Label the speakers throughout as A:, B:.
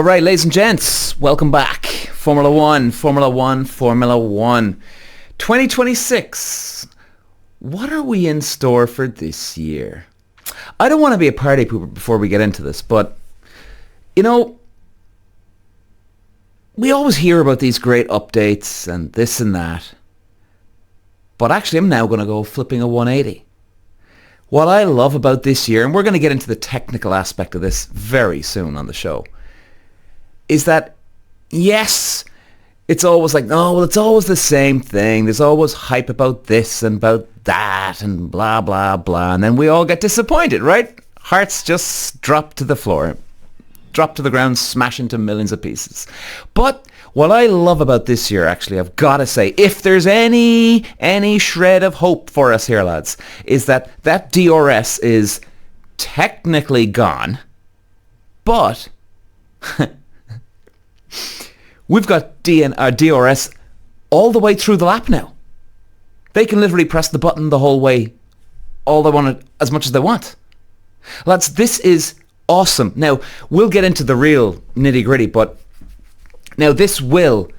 A: All right, ladies and gents, welcome back. Formula One. 2026. What are we in store for this year? I don't want to be a party pooper before we get into this, but, you know, we always hear about these great updates and this and that. But actually, I'm now going to go flipping a 180. What I love about this year, and we're going to get into the technical aspect of this very soon on the show, is that, yes, it's always like, no, well, it's always the same thing. There's always hype about this and about that and blah, blah, blah. And then we all get disappointed, right? Hearts just drop to the floor, drop to the ground, smash into millions of pieces. But what I love about this year, actually, I've got to say, if there's any shred of hope for us here, lads, is that DRS is technically gone, but we've got DRS all the way through the lap now. They can literally press the button the whole way, all they want, as much as they want. Lads, this is awesome. Now, we'll get into the real nitty-gritty, but now this will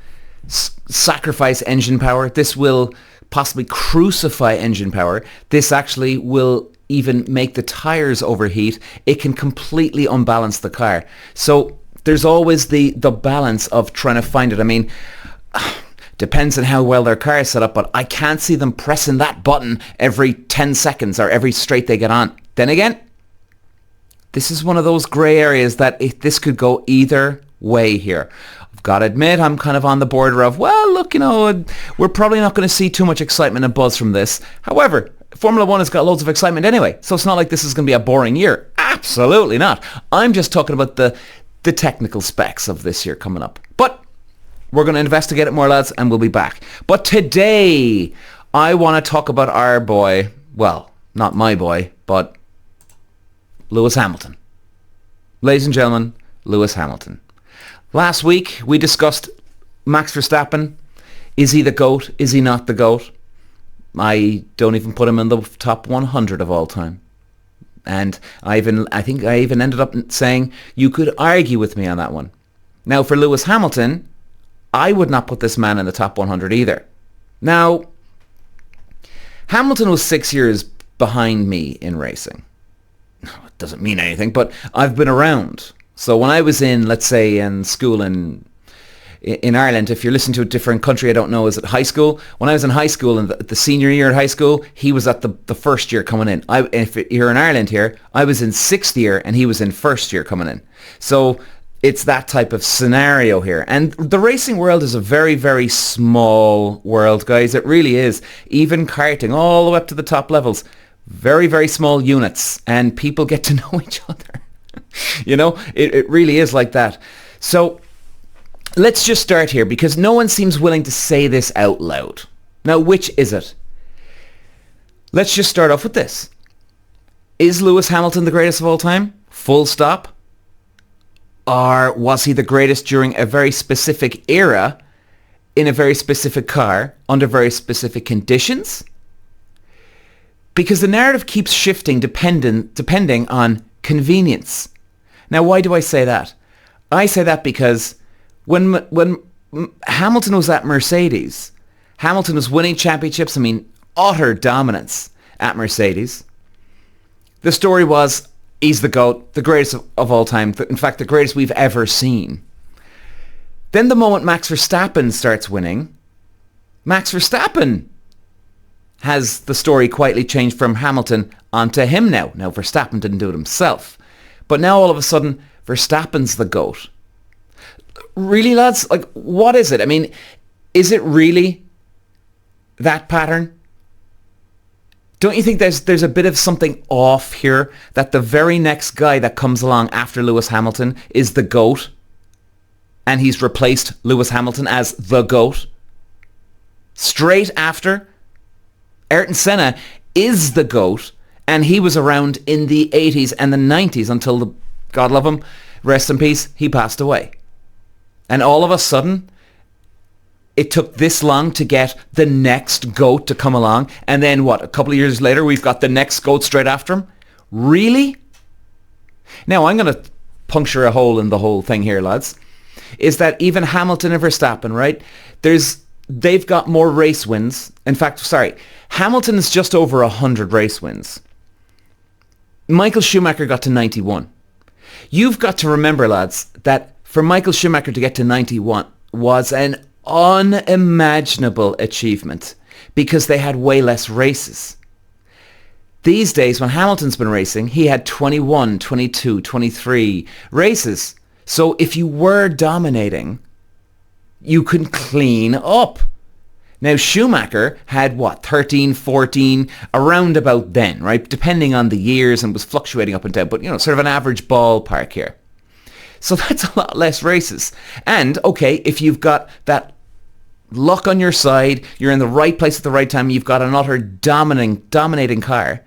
A: sacrifice engine power. This will possibly crucify engine power. This actually will even make the tires overheat. It can completely unbalance the car. So there's always the balance of trying to find it. I mean, depends on how well their car is set up, but I can't see them pressing that button every 10 seconds or every straight they get on. Then again, this is one of those grey areas that this could go either way here. I've got to admit, I'm kind of on the border of, well, look, you know, we're probably not going to see too much excitement and buzz from this. However, Formula One has got loads of excitement anyway, so it's not like this is going to be a boring year. Absolutely not. I'm just talking about the technical specs of this year coming up. But we're going to investigate it more, lads, and we'll be back. But today, I want to talk about our boy, well, not my boy, but Lewis Hamilton. Ladies and gentlemen, Lewis Hamilton. Last week, we discussed Max Verstappen. Is he the GOAT? Is he not the GOAT? I don't even put him in the top 100 of all time. And I think I even ended up saying you could argue with me on that one. Now, for Lewis Hamilton, I would not put this man in the top 100 either. Now, Hamilton was 6 years behind me in racing. It doesn't mean anything, but I've been around. So when I was in, let's say, in school in Ireland, if you're listening to a different country, I don't know, is it high school? When I was in high school, in the senior year at high school, he was at the first year coming in. If you're in Ireland here, I was in sixth year and he was in first year coming in. So it's that type of scenario here. And the racing world is a very, very small world, guys. It really is. Even karting, all the way up to the top levels. Very, very small units. And people get to know each other. You know, it really is like that. So let's just start here because no one seems willing to say this out loud. Now, which is it? Let's just start off with this. Is Lewis Hamilton the greatest of all time? Full stop. Or was he the greatest during a very specific era, in a very specific car, under very specific conditions? Because the narrative keeps shifting depending on convenience. Now, why do I say that? I say that because when Hamilton was at Mercedes, Hamilton was winning championships. I mean, utter dominance at Mercedes. The story was, he's the GOAT, the greatest of all time. In fact, the greatest we've ever seen. Then the moment Max Verstappen starts winning, Max Verstappen has the story quietly changed from Hamilton onto him now. Now, Verstappen didn't do it himself. But now all of a sudden, Verstappen's the GOAT. Really, lads? Like, what is it? I mean, is it really that pattern? Don't you think there's a bit of something off here, that the very next guy that comes along after Lewis Hamilton is the GOAT, and he's replaced Lewis Hamilton as the GOAT? Straight after, Ayrton Senna is the GOAT, and he was around in the 80s and the 90s until, God love him, rest in peace, he passed away. And all of a sudden, it took this long to get the next GOAT to come along. And then what, a couple of years later, we've got the next GOAT straight after him? Really? Now, I'm going to puncture a hole in the whole thing here, lads, is that even Hamilton and Verstappen, right? They've got more race wins. In fact, Hamilton is just over 100 race wins. Michael Schumacher got to 91. You've got to remember, lads, that for Michael Schumacher to get to 91 was an unimaginable achievement because they had way less races. These days, when Hamilton's been racing, he had 21, 22, 23 races. So if you were dominating, you can clean up. Now, Schumacher had, 13, 14, around about then, right? Depending on the years, and was fluctuating up and down, but, sort of an average ballpark here. So that's a lot less races. And, okay, if you've got that luck on your side, you're in the right place at the right time, you've got an utter dominating car,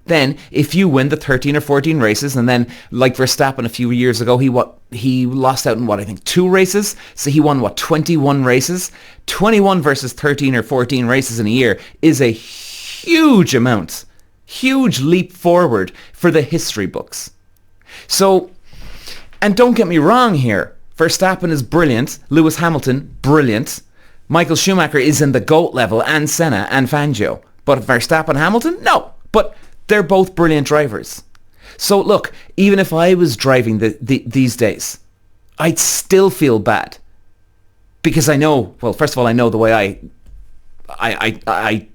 A: then if you win the 13 or 14 races, and then like Verstappen a few years ago, he lost out in I think 2 races, so he won 21 races. 21 versus 13 or 14 races in a year is a huge amount, huge leap forward for the history books. So, and don't get me wrong here, Verstappen is brilliant, Lewis Hamilton, brilliant, Michael Schumacher is in the GOAT level, and Senna and Fangio, but Verstappen, Hamilton, no, but they're both brilliant drivers. So look, even if I was driving these days, I'd still feel bad. Because I know, well, first of all, I know the way I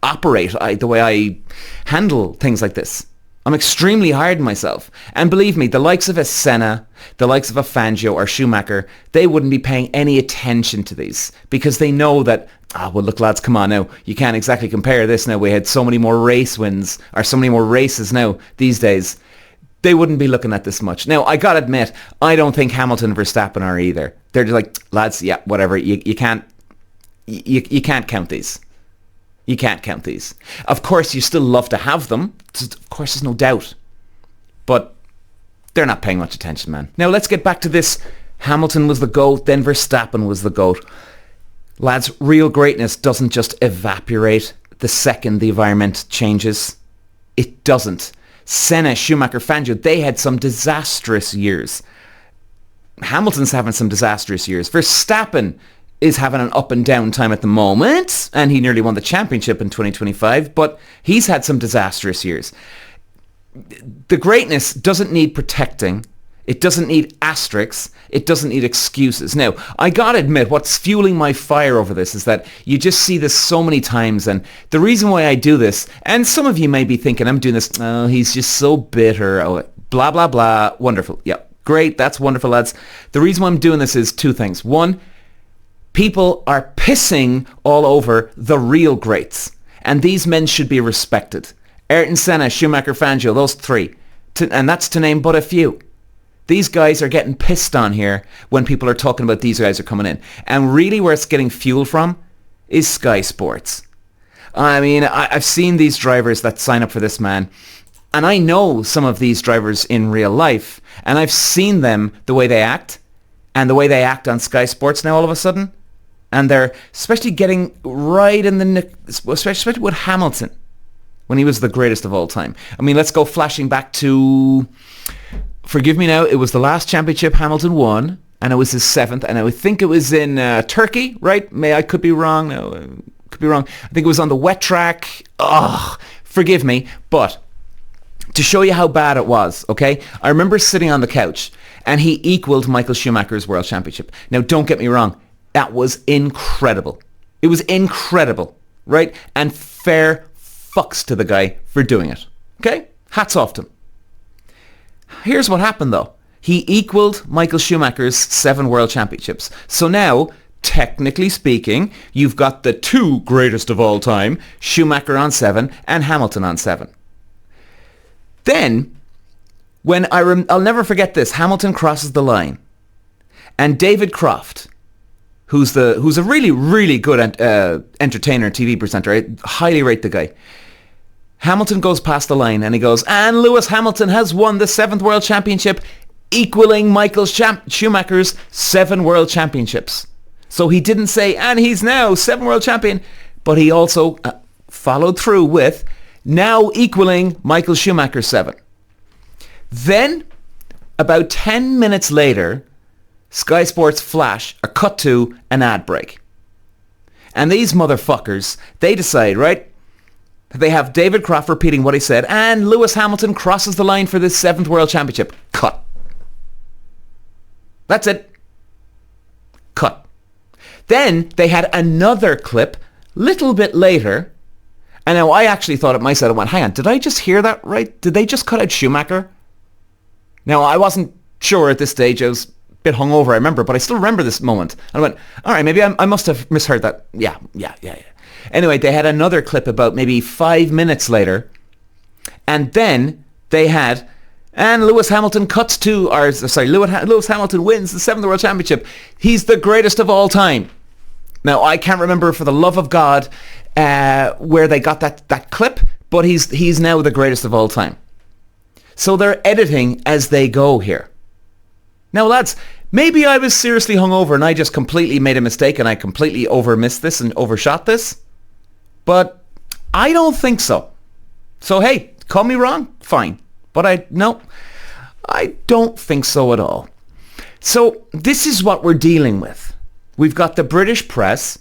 A: operate, the way I handle things like this. I'm extremely hard on myself. And believe me, the likes of a Senna, the likes of a Fangio or Schumacher, they wouldn't be paying any attention to these because they know that, well, look, lads, come on now. You can't exactly compare this now. We had so many more race wins or so many more races now these days. They wouldn't be looking at this much. Now, I got to admit, I don't think Hamilton and Verstappen are either. They're just like, lads, yeah, whatever. You can't count these. You can't count these. Of course, you still love to have them. Of course, there's no doubt. But they're not paying much attention, man. Now, let's get back to this. Hamilton was the GOAT, then Verstappen was the GOAT. Lads, real greatness doesn't just evaporate the second the environment changes. It doesn't. Senna, Schumacher, Fangio, they had some disastrous years. Hamilton's having some disastrous years. Verstappen is having an up and down time at the moment, and he nearly won the championship in 2025, but he's had some disastrous years. The greatness doesn't need protecting. It doesn't need asterisks. It doesn't need excuses. Now, I gotta admit, what's fueling my fire over this is that you just see this so many times, and the reason why I do this, and some of you may be thinking, I'm doing this, oh, he's just so bitter, oh, blah, blah, blah, wonderful. Yeah, great, that's wonderful, lads. The reason why I'm doing this is 2 things. 1, people are pissing all over the real greats, and these men should be respected. Ayrton Senna, Schumacher, Fangio, those 3, and that's to name but a few. These guys are getting pissed on here when people are talking about these guys are coming in. And really where it's getting fuel from is Sky Sports. I mean, I've seen these drivers that sign up for this man, and I know some of these drivers in real life, and I've seen them, the way they act, and the way they act on Sky Sports now all of a sudden. And they're especially getting right in the nick, especially with Hamilton, when he was the greatest of all time. I mean, let's go flashing back to... Forgive me now, it was the last championship Hamilton won, and it was his 7th, and I think it was in Turkey, right? I could be wrong. No, could be wrong. I think it was on the wet track. Forgive me, but to show you how bad it was, okay? I remember sitting on the couch, and he equaled Michael Schumacher's world championship. Now, don't get me wrong. That was incredible. It was incredible, right? And fair fucks to the guy for doing it, okay? Hats off to him. Here's what happened, though. He equaled Michael Schumacher's 7 world championships. So now, technically speaking, you've got the 2 greatest of all time, Schumacher on 7 and Hamilton on 7. Then, when I'll never forget this, Hamilton crosses the line. And David Croft, who's a really, really good entertainer, TV presenter, I highly rate the guy. Hamilton goes past the line and he goes, and Lewis Hamilton has won the 7th world championship, equaling Michael Schumacher's 7 world championships. So he didn't say, and he's now 7 world champion, but he also followed through with, now equaling Michael Schumacher's 7. Then, About 10 minutes later, Sky Sports flash or cut to an ad break. And these motherfuckers, they decide, right? They have David Croft repeating what he said, and Lewis Hamilton crosses the line for this 7th World Championship. Cut. That's it. Cut. Then they had another clip, little bit later, and now I actually thought it myself. I went, hang on, did I just hear that right? Did they just cut out Schumacher? Now, I wasn't sure at this stage. I was a bit hungover, I remember, but I still remember this moment. And I went, all right, maybe I must have misheard that. Yeah. Anyway, they had another clip about maybe 5 minutes later, and then they had, and Lewis Hamilton Lewis Hamilton wins the 7th World Championship. He's the greatest of all time. Now, I can't remember for the love of God where they got that clip, but he's now the greatest of all time. So they're editing as they go here. Now, lads, maybe I was seriously hungover and I just completely made a mistake and I completely overmissed this and overshot this. But I don't think so. So, hey, call me wrong, fine. But I don't think so at all. So this is what we're dealing with. We've got the British press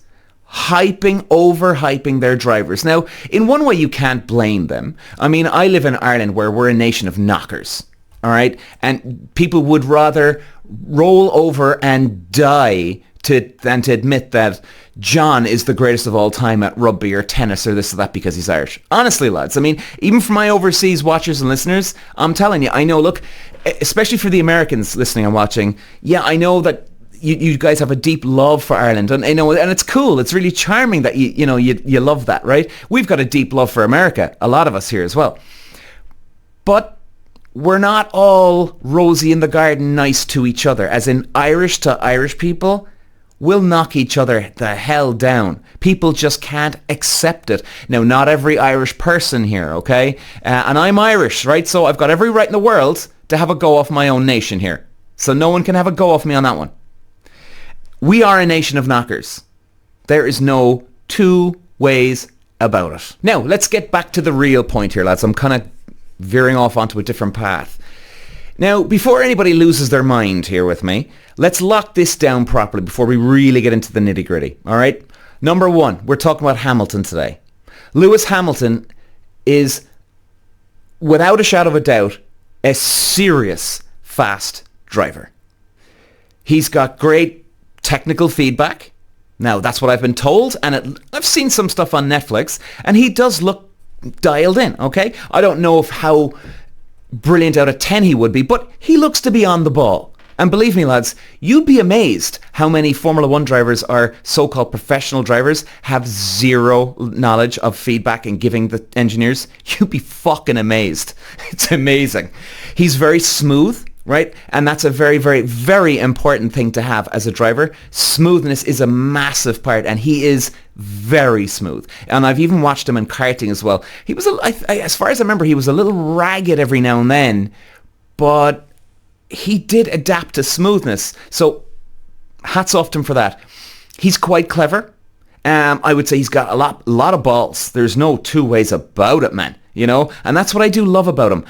A: overhyping their drivers. Now, in one way, you can't blame them. I mean, I live in Ireland where we're a nation of knockers, all right? And people would rather roll over and die than to admit that John is the greatest of all time at rugby or tennis or this or that because he's Irish. Honestly, lads, I mean, even for my overseas watchers and listeners, I'm telling you, I know, look, especially for the Americans listening and watching, yeah, I know that you guys have a deep love for Ireland, and and it's cool. It's really charming that you love that, right? We've got a deep love for America, a lot of us here as well. But we're not all Rosie in the garden nice to each other, as in Irish to Irish people will knock each other the hell down. People just can't accept it. Now, not every Irish person here, okay? And I'm Irish, right? So I've got every right in the world to have a go off my own nation here. So no one can have a go off me on that one. We are a nation of knockers. There is no two ways about it. Now, let's get back to the real point here, lads. I'm kind of veering off onto a different path. Now, before anybody loses their mind here with me, let's lock this down properly before we really get into the nitty-gritty, all right? Number one, we're talking about Hamilton today. Lewis Hamilton is, without a shadow of a doubt, a serious fast driver. He's got great technical feedback. Now, that's what I've been told, and I've seen some stuff on Netflix, and he does look dialed in, okay? I don't know how brilliant out of 10 he would be, but he looks to be on the ball. And believe me, lads, you'd be amazed how many Formula One drivers are so-called professional drivers, have zero knowledge of feedback and giving the engineers. You'd be fucking amazed. It's amazing. He's very smooth, right? And that's a very, very, very important thing to have as a driver. Smoothness is a massive part, and he is very smooth. And I've even watched him in karting as well. He was, as far as I remember, he was a little ragged every now and then, but he did adapt to smoothness. So hats off to him for that. He's quite clever. I would say he's got a lot of balls. There's no two ways about it, man. And that's what I do love about him.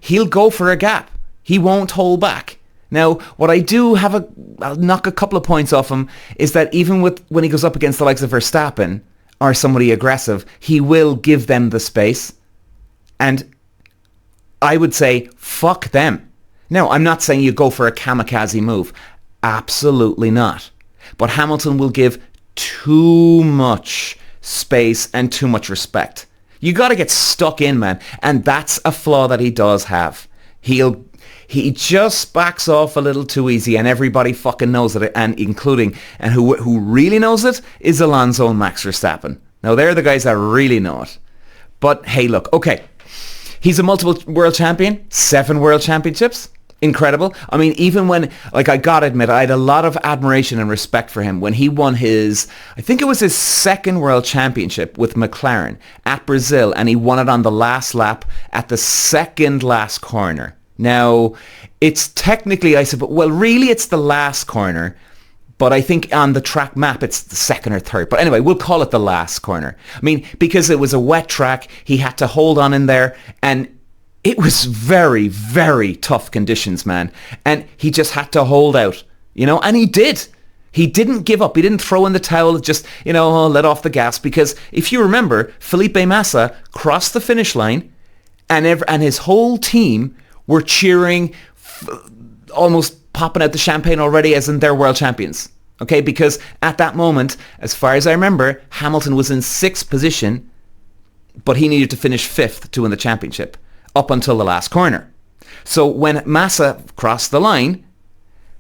A: He'll go for a gap. He won't hold back. Now, what I do I'll knock a couple of points off him, is that even when he goes up against the likes of Verstappen or somebody aggressive, he will give them the space. And I would say, fuck them. Now, I'm not saying you go for a kamikaze move. Absolutely not. But Hamilton will give too much space and too much respect. You got to get stuck in, man. And that's a flaw that he does have. He just backs off a little too easy, and everybody fucking knows it, and who really knows it is Alonso and Max Verstappen. Now, they're the guys that really know it. But hey, look, okay. He's a multiple world champion, 7 world championships. Incredible. I mean, even when, I gotta admit, I had a lot of admiration and respect for him when he won I think it was his 2nd world championship with McLaren at Brazil, and he won it on the last lap at the second last corner. Now, it's technically, I suppose, well, really it's the last corner, but I think on the track map it's the 2nd or 3rd. But anyway, we'll call it the last corner. I mean, because it was a wet track, he had to hold on in there, and It was very, very tough conditions, man. And he just had to hold out, and he did. He didn't give up. He didn't throw in the towel, just, let off the gas. Because if you remember, Felipe Massa crossed the finish line and his whole team were cheering, almost popping out the champagne already as in they're world champions. Okay, because at that moment, as far as I remember, Hamilton was in 6th position, but he needed to finish 5th to win the championship up until the last corner. So when Massa crossed the line,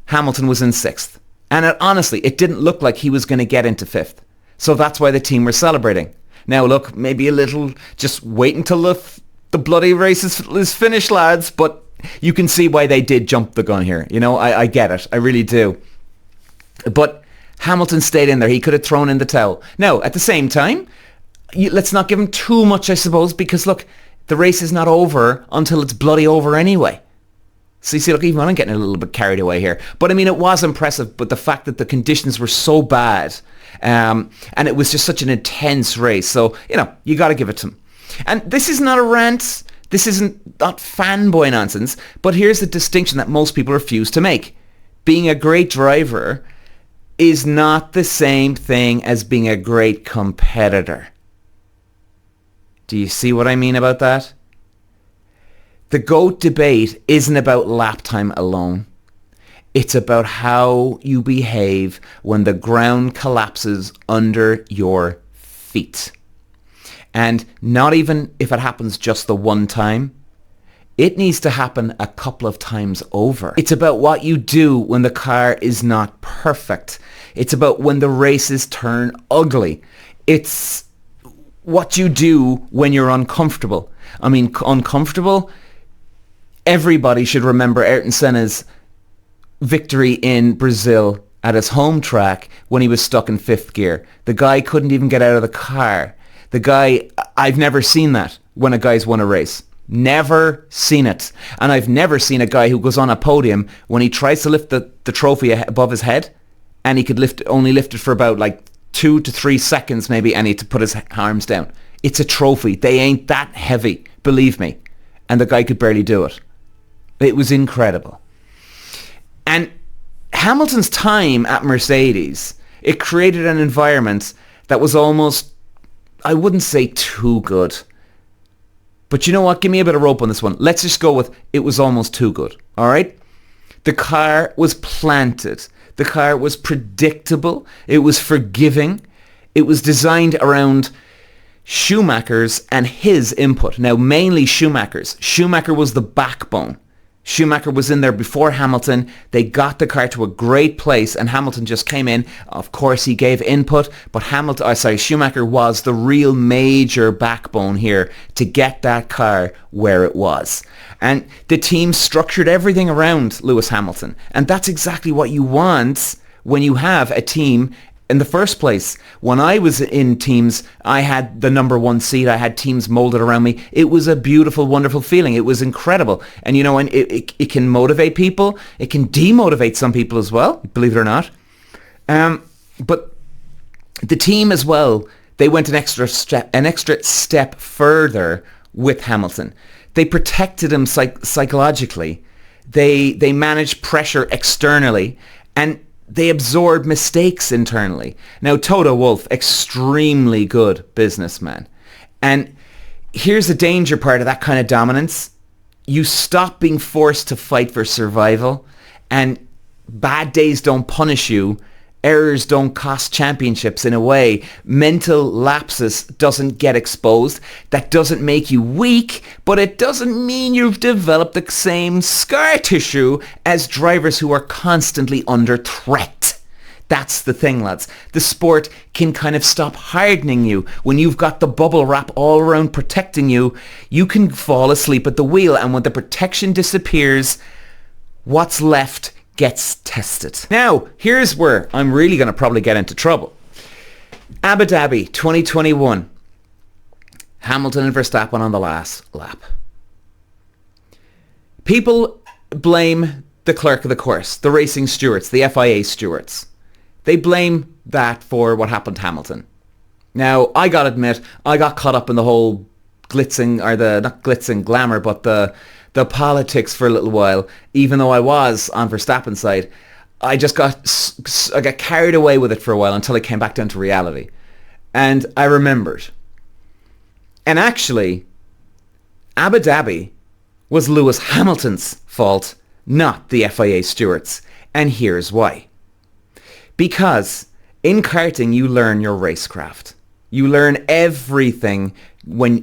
A: Hamilton was in 6th. And honestly, it didn't look like he was going to get into 5th. So that's why the team were celebrating. Now look, maybe a little, just wait until the bloody race is finished, lads. But you can see why they did jump the gun here. I get it. I really do. But Hamilton stayed in there. He could have thrown in the towel. Now, at the same time, let's not give him too much, I suppose, because look, the race is not over until it's bloody over anyway. So you see, look, even I'm getting a little bit carried away here. But I mean, it was impressive, but the fact that the conditions were so bad, and it was just such an intense race. So, you got to give it to him. And this is not a rant. This not fanboy nonsense. But here's the distinction that most people refuse to make. Being a great driver is not the same thing as being a great competitor. Do you see what I mean about that? The GOAT debate isn't about lap time alone. It's about how you behave when the ground collapses under your feet. And not even if it happens just the one time. It needs to happen a couple of times over. It's about what you do when the car is not perfect. It's about when the races turn ugly. It's what you do when you're uncomfortable. I mean, uncomfortable. Everybody should remember Ayrton Senna's victory in Brazil at his home track when he was stuck in 5th gear. The guy couldn't even get out of the car. I've never seen that when a guy's won a race. Never seen it. And I've never seen a guy who goes on a podium when he tries to lift the trophy above his head and he could only lift it for about 2 to 3 seconds maybe, and he had to put his arms down. It's a trophy. They ain't that heavy, believe me. And the guy could barely do it. It was incredible. And Hamilton's time at Mercedes, it created an environment that was almost, I wouldn't say too good. But you know what? Give me a bit of rope on this one. Let's just go with it was almost too good. All right? The car was planted. The car was predictable. It was forgiving. It was designed around Schumacher's and his input. Now, mainly Schumacher's. Schumacher was the backbone. Schumacher was in there before Hamilton. They got the car to a great place and Hamilton just came in. Of course, he gave input, but Schumacher was the real major backbone here to get that car where it was. And the team structured everything around Lewis Hamilton. And that's exactly what you want when you have a team in the first place. When I was in teams, I had the number 1 seat. I had teams molded around me. It was a beautiful, wonderful feeling. It was incredible. And and it can motivate people. It can demotivate some people as well, believe it or not. But the team as well, they went an extra step further with Hamilton. They protected him psychologically. They managed pressure externally. And they absorb mistakes internally. Now, Toto Wolff, extremely good businessman. And here's the danger part of that kind of dominance. You stop being forced to fight for survival, and bad days don't punish you. Errors don't cost championships in a way. Mental lapses doesn't get exposed. That doesn't make you weak, but it doesn't mean you've developed the same scar tissue as drivers who are constantly under threat. That's the thing, lads. The sport can kind of stop hardening you. When you've got the bubble wrap all around protecting you, you can fall asleep at the wheel, and when the protection disappears, what's left gets tested. Now, here's where I'm really going to probably get into trouble. Abu Dhabi 2021. Hamilton and Verstappen on the last lap. People blame the clerk of the course, the racing stewards, the FIA stewards. They blame that for what happened to Hamilton. Now, I got to admit, I got caught up in the whole glitz and, or the, not glitz and glamour, but the politics for a little while, even though I was on Verstappen's side. I got carried away with it for a while until I came back down to reality. And I remembered. And actually, Abu Dhabi was Lewis Hamilton's fault, not the FIA stewards. And here's why. Because in karting, you learn your racecraft. You learn everything.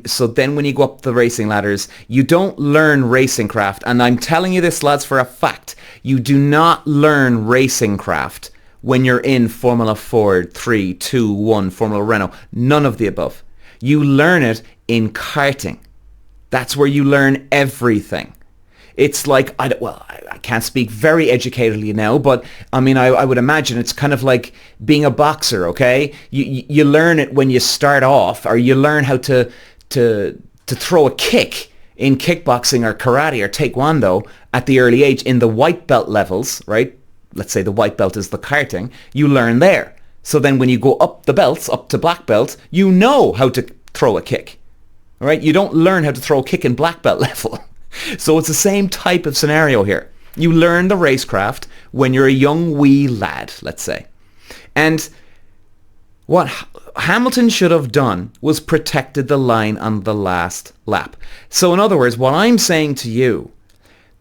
A: So then when you go up the racing ladders, you don't learn racing craft. And I'm telling you this, lads, for a fact. You do not learn racing craft when you're in Formula Ford, 3, 2, 1, Formula Renault. None of the above. You learn it in karting. That's where you learn everything. It's like, I can't speak very educatedly now, but I mean, I would imagine it's kind of like being a boxer, okay? You learn it when you start off, or you learn how to throw a kick in kickboxing or karate or taekwondo at the early age in the white belt levels, right? Let's say the white belt is the karting. You learn there. So then when you go up the belts, up to black belt, you know how to throw a kick, all right? You don't learn how to throw a kick in black belt level. So it's the same type of scenario here. You learn the racecraft when you're a young wee lad, let's say. And what Hamilton should have done was protected the line on the last lap. So in other words, what I'm saying to you,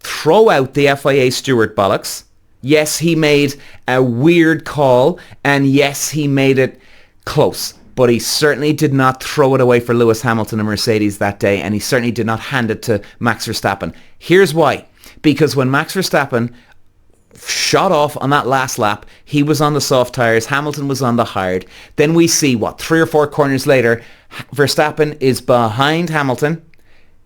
A: throw out the FIA steward bollocks. Yes, he made a weird call, and yes, he made it close. But he certainly did not throw it away for Lewis Hamilton and Mercedes that day, and he certainly did not hand it to Max Verstappen. Here's why. Because when Max Verstappen shot off on that last lap, he was on the soft tyres, Hamilton was on the hard. Then we see, 3 or 4 corners later, Verstappen is behind Hamilton.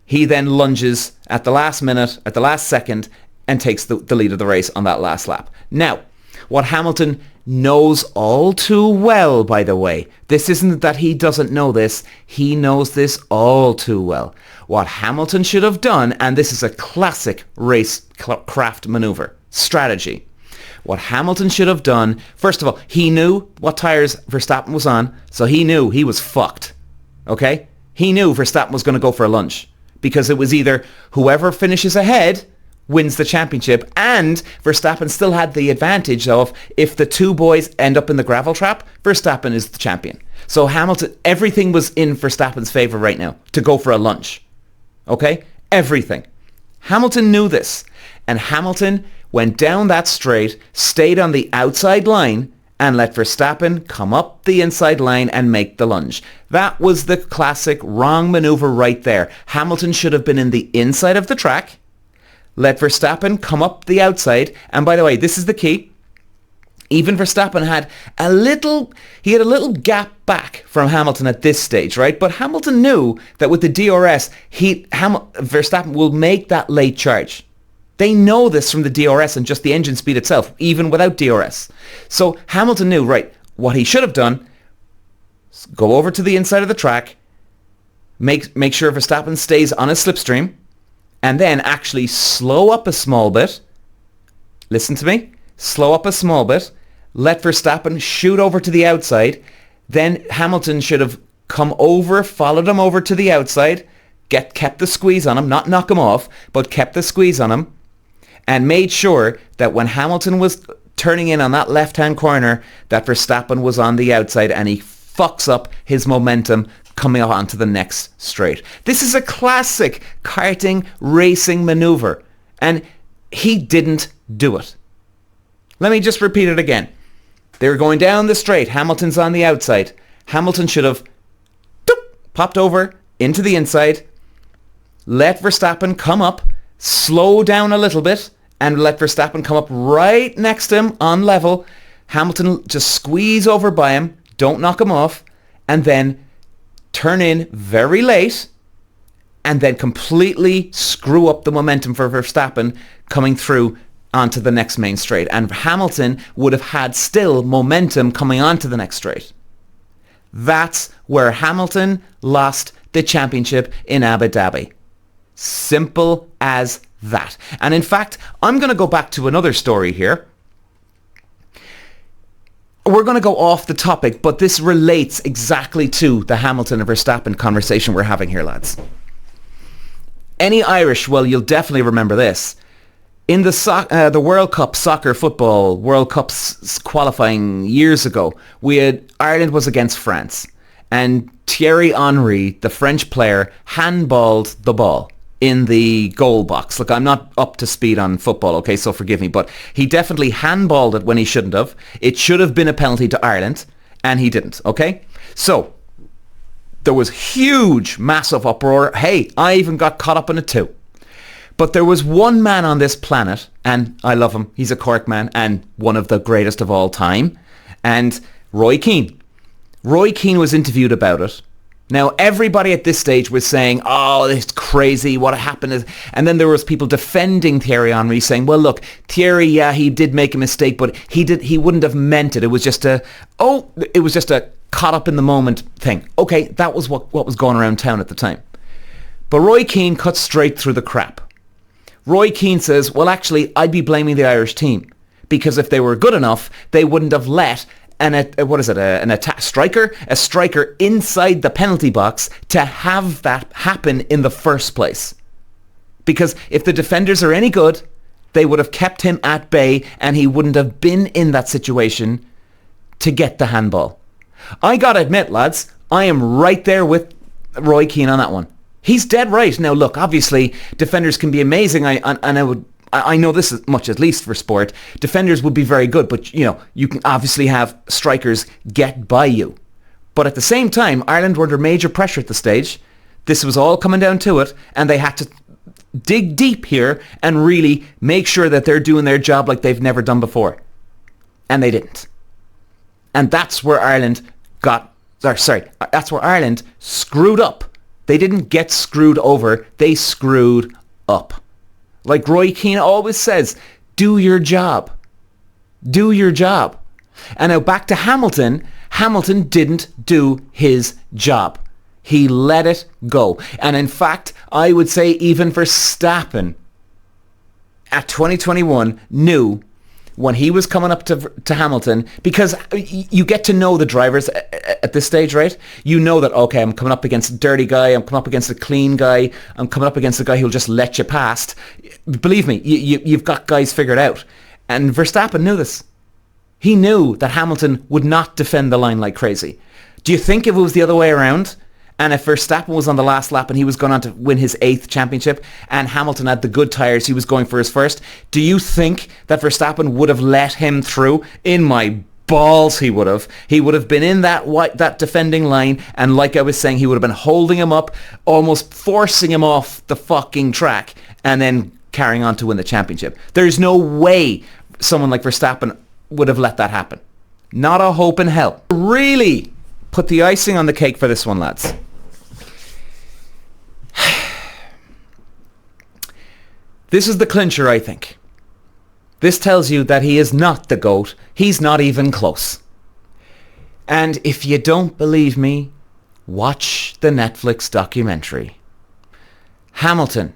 A: He then lunges at the last minute, at the last second, and takes the lead of the race on that last lap. Now, what Hamilton knows all too well, by the way. This isn't that he doesn't know this. He knows this all too well. What Hamilton should have done, and this is a classic racecraft maneuver, strategy. What Hamilton should have done, first of all, he knew what tyres Verstappen was on, so he knew he was fucked. Okay? He knew Verstappen was going to go for a lunge, because it was either whoever finishes ahead wins the championship, and Verstappen still had the advantage of, if the two boys end up in the gravel trap, Verstappen is the champion. So Hamilton, everything was in Verstappen's favour right now to go for a lunge. Okay? Everything. Hamilton knew this, and Hamilton went down that straight, stayed on the outside line, and let Verstappen come up the inside line and make the lunge. That was the classic wrong manoeuvre right there. Hamilton should have been in the inside of the track, let Verstappen come up the outside. And by the way, this is the key. Even Verstappen had a little gap back from Hamilton at this stage, right? But Hamilton knew that with the DRS, Verstappen will make that late charge. They know this from the DRS and just the engine speed itself, even without DRS. So Hamilton knew, right, what he should have done, go over to the inside of the track, make sure Verstappen stays on his slipstream, and then actually slow up a small bit. Listen to me. Slow up a small bit. Let Verstappen shoot over to the outside. Then Hamilton should have come over, followed him over to the outside, kept the squeeze on him, not knock him off, but kept the squeeze on him, and made sure that when Hamilton was turning in on that left-hand corner, that Verstappen was on the outside, and he fucks up his momentum coming on to the next straight. This is a classic karting racing maneuver, and he didn't do it. Let me just repeat it again. They were going down the straight. Hamilton's on the outside. Hamilton should have popped over into the inside, let Verstappen come up, slow down a little bit, and let Verstappen come up right next to him on level. Hamilton just squeeze over by him, don't knock him off, and then turn in very late, and then completely screw up the momentum for Verstappen coming through onto the next main straight. And Hamilton would have had still momentum coming onto the next straight. That's where Hamilton lost the championship in Abu Dhabi. Simple as that. And in fact, I'm going to go back to another story here. we're going to go off the topic, but this relates exactly to the Hamilton and Verstappen conversation we're having here, lads. Any Irish, well, you'll definitely remember this. In the World Cup football World Cups qualifying years ago, Ireland was against France, and Thierry Henry, the French player, handballed the ball in the goal box. Look, I'm not up to speed on football, okay, so forgive me, but he definitely handballed it when he shouldn't have. It should have been a penalty to Ireland, and he didn't, okay? So, there was huge, massive uproar. Hey, I even got caught up in it too. But there was one man on this planet, and I love him, he's a Cork man, and one of the greatest of all time, and Roy Keane. Roy Keane was interviewed about it. Now, everybody at this stage was saying, oh, it's crazy, what happened is... And then there was people defending Thierry Henry saying, well, look, Thierry, yeah, he did make a mistake, but he wouldn't have meant it. It was just a caught up in the moment thing. Okay, that was what was going around town at the time. But Roy Keane cuts straight through the crap. Roy Keane says, well, actually, I'd be blaming the Irish team, because if they were good enough, they wouldn't have let a striker inside the penalty box to have that happen in the first place. Because if the defenders are any good, they would have kept him at bay and he wouldn't have been in that situation to get the handball. I gotta admit, lads, I am right there with Roy Keane on that one. He's dead right. Now, look, obviously, defenders can be amazing, I know this as much, at least for sport. Defenders would be very good, but, you can obviously have strikers get by you. But at the same time, Ireland were under major pressure at the stage. This was all coming down to it, and they had to dig deep here and really make sure that they're doing their job like they've never done before. And they didn't. And that's where Ireland screwed up. They didn't get screwed over, they screwed up. Like Roy Keane always says, do your job. Do your job. And now back to Hamilton. Hamilton didn't do his job. He let it go. And in fact, I would say even Verstappen at 2021 knew when he was coming up to Hamilton, because you get to know the drivers at this stage, right? You know that, okay, I'm coming up against a dirty guy, I'm coming up against a clean guy, I'm coming up against a guy who'll just let you past. Believe me, you've got guys figured out. And Verstappen knew this. He knew that Hamilton would not defend the line like crazy. Do you think if it was the other way around, and if Verstappen was on the last lap and he was going on to win his 8th championship and Hamilton had the good tyres, he was going for his first, do you think that Verstappen would have let him through? In my balls, he would have. He would have been in that defending line, and like I was saying, he would have been holding him up, almost forcing him off the fucking track, and then carrying on to win the championship. There's no way someone like Verstappen would have let that happen. Not a hope in hell. Really put the icing on the cake for this one, lads. This is the clincher, I think. This tells you that he is not the GOAT. He's not even close. And if you don't believe me, watch the Netflix documentary. Hamilton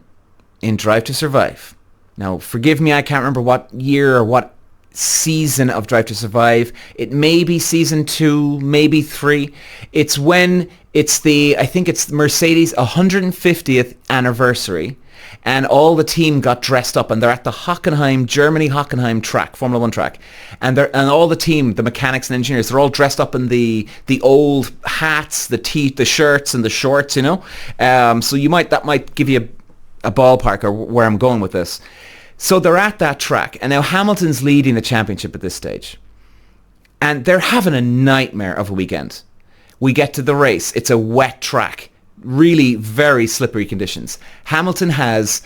A: in Drive to Survive. Now, forgive me, I can't remember what year or what season of Drive to Survive. It may be season 2, maybe 3. It's when I think it's Mercedes' 150th anniversary, and all the team got dressed up, and they're at the Germany Hockenheim track, Formula 1 track, and all the team, the mechanics and engineers, they're all dressed up in the old hats, the shirts and the shorts, so that might give you a ballpark or where I'm going with this. So they're at that track, and now Hamilton's leading the championship at this stage, and they're having a nightmare of a weekend. We get to the race. It's a wet track. Really very slippery conditions. Hamilton has,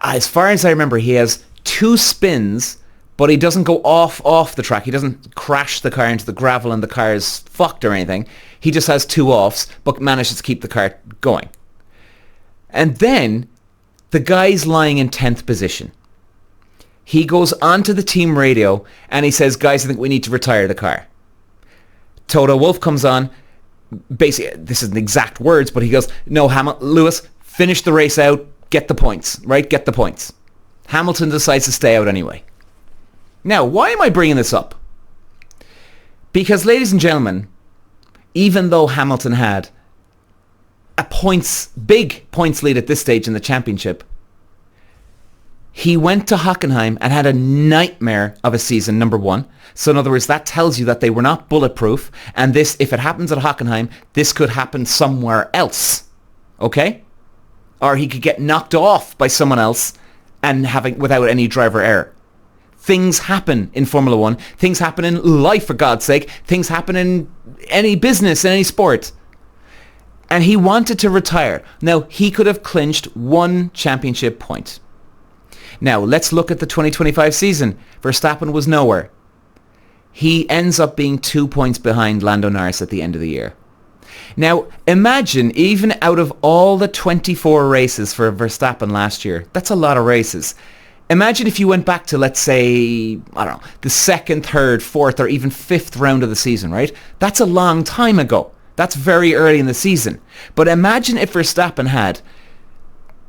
A: as far as I remember, he has 2 spins, but he doesn't go off the track. He doesn't crash the car into the gravel and the car is fucked or anything. He just has 2 offs, but manages to keep the car going. And then the guy's lying in 10th position. He goes onto the team radio and he says, guys, I think we need to retire the car. Toto Wolff comes on. Basically, this isn't exact words, but he goes, no, Lewis, finish the race out, get the points, right? Get the points. Hamilton decides to stay out anyway. Now, why am I bringing this up? Because, ladies and gentlemen, even though Hamilton had a big points lead at this stage in the championship, he went to Hockenheim and had a nightmare of a season, number one. So in other words, that tells you that they were not bulletproof. And this, if it happens at Hockenheim, this could happen somewhere else. Okay? Or he could get knocked off by someone else and without any driver error. Things happen in Formula One. Things happen in life, for God's sake. Things happen in any business, in any sport. And he wanted to retire. Now, he could have clinched one championship point. Now, let's look at the 2025 season. Verstappen was nowhere. He ends up being 2 points behind Lando Norris at the end of the year. Now, imagine, even out of all the 24 races for Verstappen last year, that's a lot of races. Imagine if you went back to, let's say, I don't know, the second, third, fourth, or even fifth round of the season, right? That's a long time ago. That's very early in the season. But imagine if Verstappen had,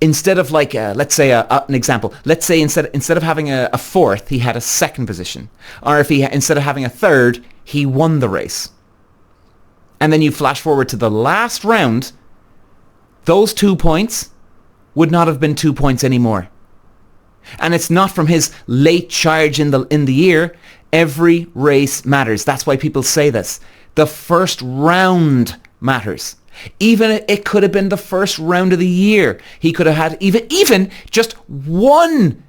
A: instead of like, let's say an example, let's say instead of having a fourth, he had a second position. Or if instead of having a third, he won the race. And then you flash forward to the last round, those 2 points would not have been 2 points anymore. And it's not from his late charge in the year. Every race matters. That's why people say this. The first round matters. Even it could have been the first round of the year. He could have had even just one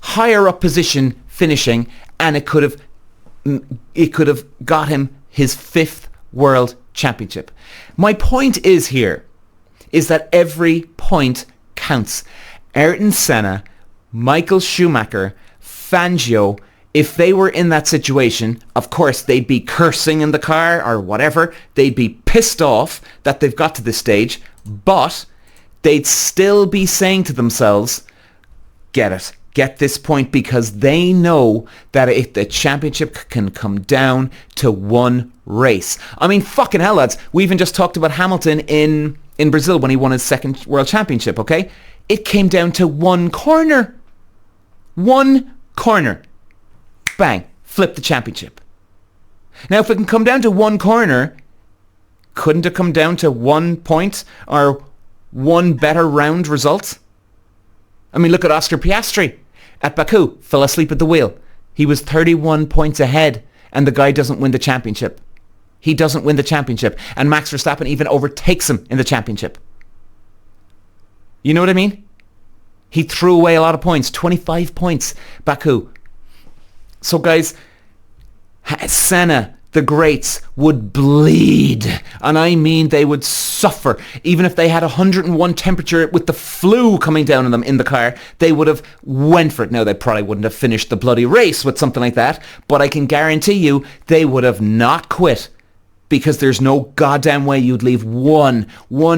A: higher up position finishing, and it could have got him his 5th world championship. My point is that every point counts. Ayrton Senna, Michael Schumacher, Fangio, if they were in that situation, of course, they'd be cursing in the car or whatever. They'd be pissed off that they've got to this stage, but they'd still be saying to themselves, get this point, because they know that if the championship can come down to one race. I mean, fucking hell, lads. We even just talked about Hamilton in Brazil when he won his 2nd world championship, okay? It came down to one corner. One corner. Bang. Flip the championship. Now, if it can come down to one corner, couldn't it come down to 1 point or one better round result? I mean, look at Oscar Piastri at Baku. Fell asleep at the wheel. He was 31 points ahead, and the guy doesn't win the championship. He doesn't win the championship. And Max Verstappen even overtakes him in the championship. You know what I mean? He threw away a lot of points. 25 points, Baku. So guys, Senna, the greats, would bleed. And I mean they would suffer. Even if they had 101 temperature with the flu coming down on them in the car, they would have went for it. Now, they probably wouldn't have finished the bloody race with something like that, but I can guarantee you they would have not quit, because there's no goddamn way you'd leave one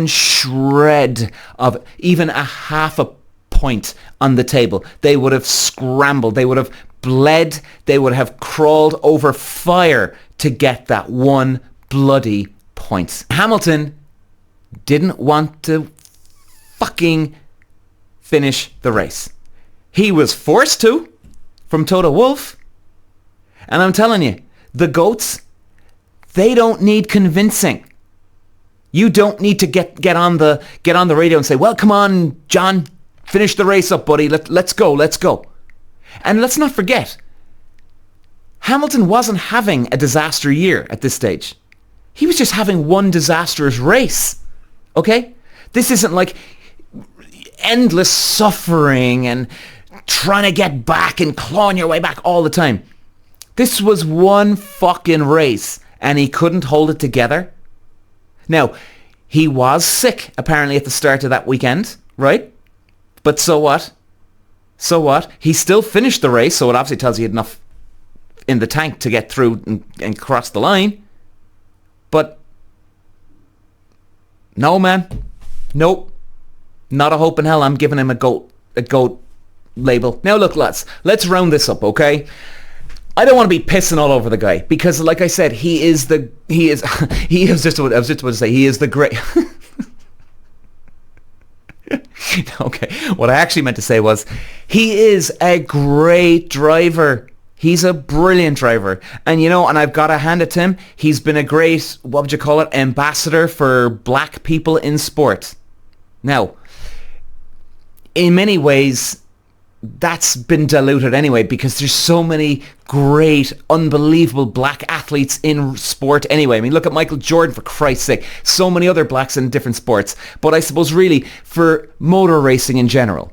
A: shred of even a half a point on the table. They would have scrambled. They would have bled. They would have crawled over fire to get that one bloody point. Hamilton didn't want to fucking finish the race. He was forced to from Toto Wolff. And I'm telling you, the GOATs, they don't need convincing. You don't need to get on the radio and say, well, come on, John, finish the race up, buddy. Let's go. And let's not forget, Hamilton wasn't having a disaster year at this stage. He was just having one disastrous race. Okay? This isn't like endless suffering and trying to get back and clawing your way back all the time. This was one fucking race, and he couldn't hold it together. Now, he was sick, apparently, at the start of that weekend, right? But so what? So what? He still finished the race, so it obviously tells you he had enough in the tank to get through and cross the line. But no, man. Nope. Not a hope in hell I'm giving him a goat label. Now look, lads, let's round this up, okay? I don't want to be pissing all over the guy, because like I said, he is the great. Okay, what I actually meant to say was, he is a great driver. He's a brilliant driver. And, and I've got to hand it to him. He's been a great, what would you call it, ambassador for black people in sport. Now, in many ways, that's been diluted anyway because there's so many great, unbelievable black athletes in sport anyway. I mean, look at Michael Jordan, for Christ's sake. So many other blacks in different sports. But I suppose really for motor racing in general.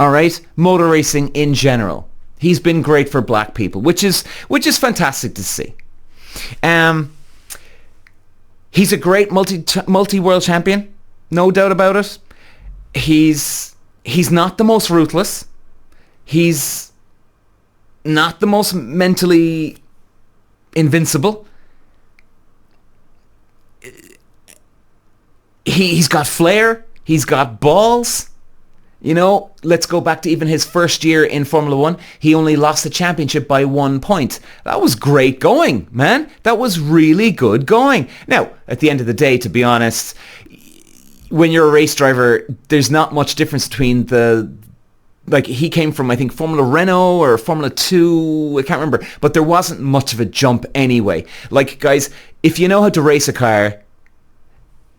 A: All right? Motor racing in general. He's been great for black people, which is fantastic to see. He's a great multi-world champion. No doubt about it. He's not the most ruthless. He's not the most mentally invincible. He's got flair. He's got balls. Let's go back to even his first year in Formula 1. He only lost the championship by 1 point. That was great going, man. That was really good going. Now, at the end of the day, to be honest, when you're a race driver, there's not much difference between he came from, I think, Formula Renault or Formula 2, I can't remember, but there wasn't much of a jump anyway. Like, guys, if you know how to race a car,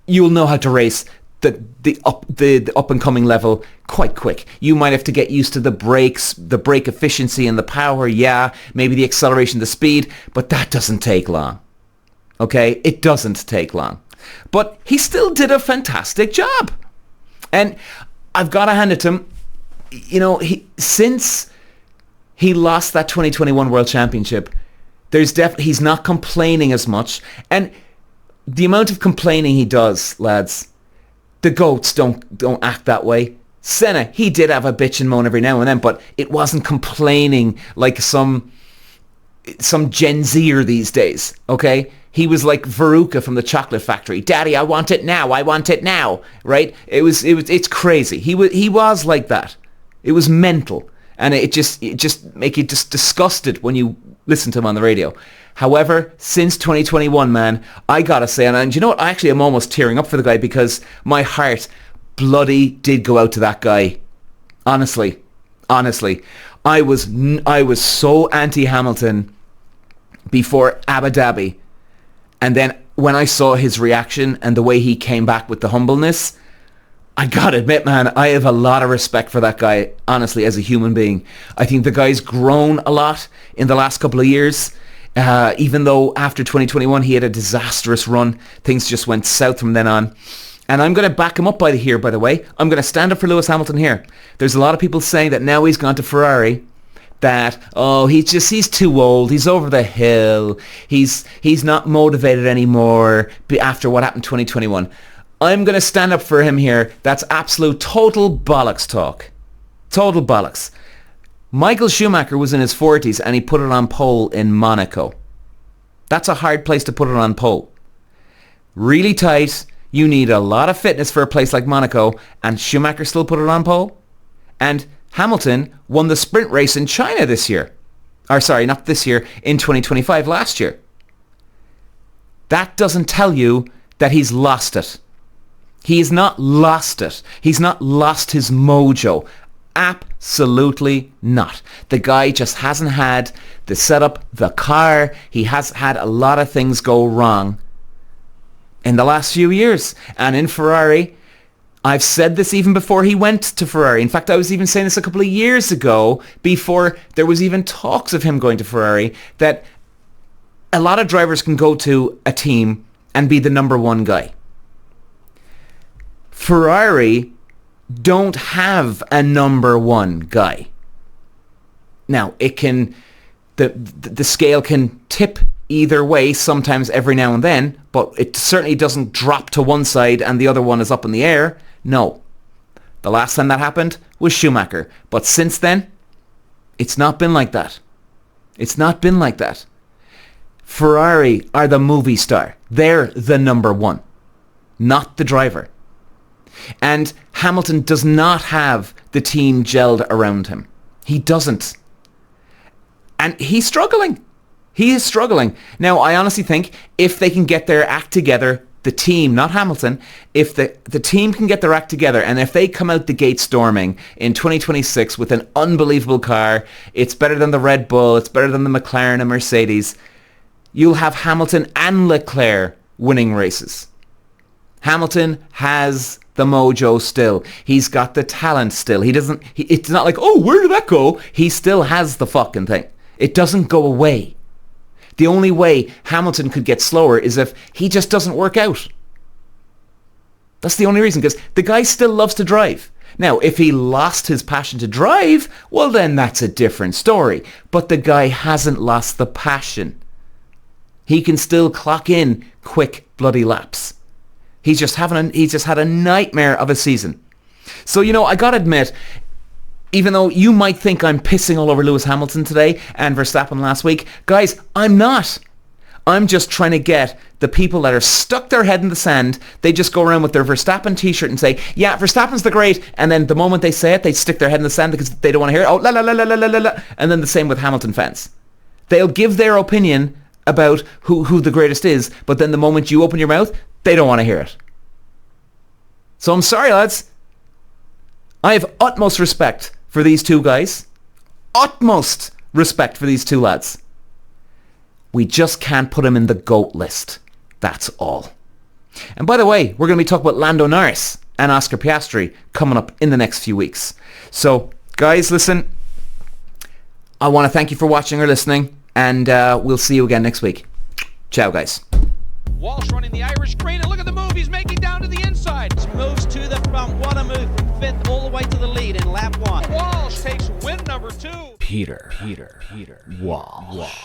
A: you'll know how to race the up and coming level quite quick. You might have to get used to the brakes, the brake efficiency and the power, maybe the acceleration, the speed, but that doesn't take long. Okay? It doesn't take long. But he still did a fantastic job. And I've got to hand it to him. Since he lost that 2021 World Championship, he's not complaining as much. And the amount of complaining he does, lads, the GOATs don't act that way. Senna, he did have a bitch and moan every now and then, but it wasn't complaining like some Gen Zer these days, okay? He was like Veruca from the Chocolate Factory. Daddy, I want it now. I want it now. Right? It's crazy. He was like that. It was mental. And it just make you just disgusted when you listen to him on the radio. However, since 2021, man, I gotta say, and you know what? I actually am almost tearing up for the guy because my heart bloody did go out to that guy. Honestly, I was so anti-Hamilton before Abu Dhabi, and then when I saw his reaction and the way he came back with the humbleness, I gotta admit, man, I have a lot of respect for that guy, honestly, as a human being. I think the guy's grown a lot in the last couple of years. Even though after 2021 he had a disastrous run, things just went south from then on. And I'm going to back him up by the way. I'm going to stand up for Lewis Hamilton here. There's a lot of people saying that now he's gone to Ferrari, that, he's too old, he's over the hill, he's not motivated anymore after what happened in 2021. I'm going to stand up for him here. That's absolute total bollocks talk. Total bollocks. Michael Schumacher was in his 40s and he put it on pole in Monaco. That's a hard place to put it on pole. Really tight. You need a lot of fitness for a place like Monaco, and Schumacher still put it on pole. And Hamilton won the sprint race in China this year. Or sorry, not this year, in 2025 last year. That doesn't tell you that he's lost it. He has not lost it. He's not lost his mojo. Absolutely not. The guy just hasn't had the setup, the car. He has had a lot of things go wrong in the last few years. And in Ferrari, I've said this even before he went to Ferrari. In fact, I was even saying this a couple of years ago, before there was even talks of him going to Ferrari, that a lot of drivers can go to a team and be the number one guy. Ferrari don't have a number one guy. Now, it can, the scale can tip either way sometimes every now and then, but it certainly doesn't drop to one side and the other one is up in the air. No. The last time that happened was Schumacher. But since then, it's not been like that. It's not been like that. Ferrari are the movie star. They're the number one, not the driver. And Hamilton does not have the team gelled around him. He doesn't. And he's struggling. He is struggling. Now, I honestly think if they can get their act together the team, not Hamilton, if the team can get their act together and if they come out the gate storming in 2026 with an unbelievable car, it's better than the Red Bull, it's better than the McLaren and Mercedes, you'll have Hamilton and Leclerc winning races. Hamilton has the mojo still. He's got the talent still. It's not like, oh, where did that go? He still has the fucking thing. It doesn't go away. The only way Hamilton could get slower is if he just doesn't work out. That's the only reason, because the guy still loves to drive. Now, if he lost his passion to drive, well then that's a different story. But the guy hasn't lost the passion. He can still clock in quick bloody laps. He's just had a nightmare of a season. So, I gotta admit, even though you might think I'm pissing all over Lewis Hamilton today and Verstappen last week, guys, I'm not. I'm just trying to get the people that are stuck their head in the sand, they just go around with their Verstappen t-shirt and say, yeah, Verstappen's the great, and then the moment they say it, they stick their head in the sand because they don't want to hear it. Oh, la la la la la la la. And then the same with Hamilton fans. They'll give their opinion about who the greatest is, but then the moment you open your mouth, they don't want to hear it. So I'm sorry, lads. I have utmost respect for these two guys. Utmost respect for these two lads. We just can't put them in the GOAT list. That's all. And by the way, we're going to be talking about Lando Norris and Oscar Piastri coming up in the next few weeks. So, guys, listen. I want to thank you for watching or listening, and we'll see you again next week. Ciao, guys.
B: Walsh running the Irish green, and look at the move he's making down to the inside.
C: Moves to the front. What a move from 5th all the way to the lead in lap 1.
B: Walsh takes win number 2.
D: Peter Walsh.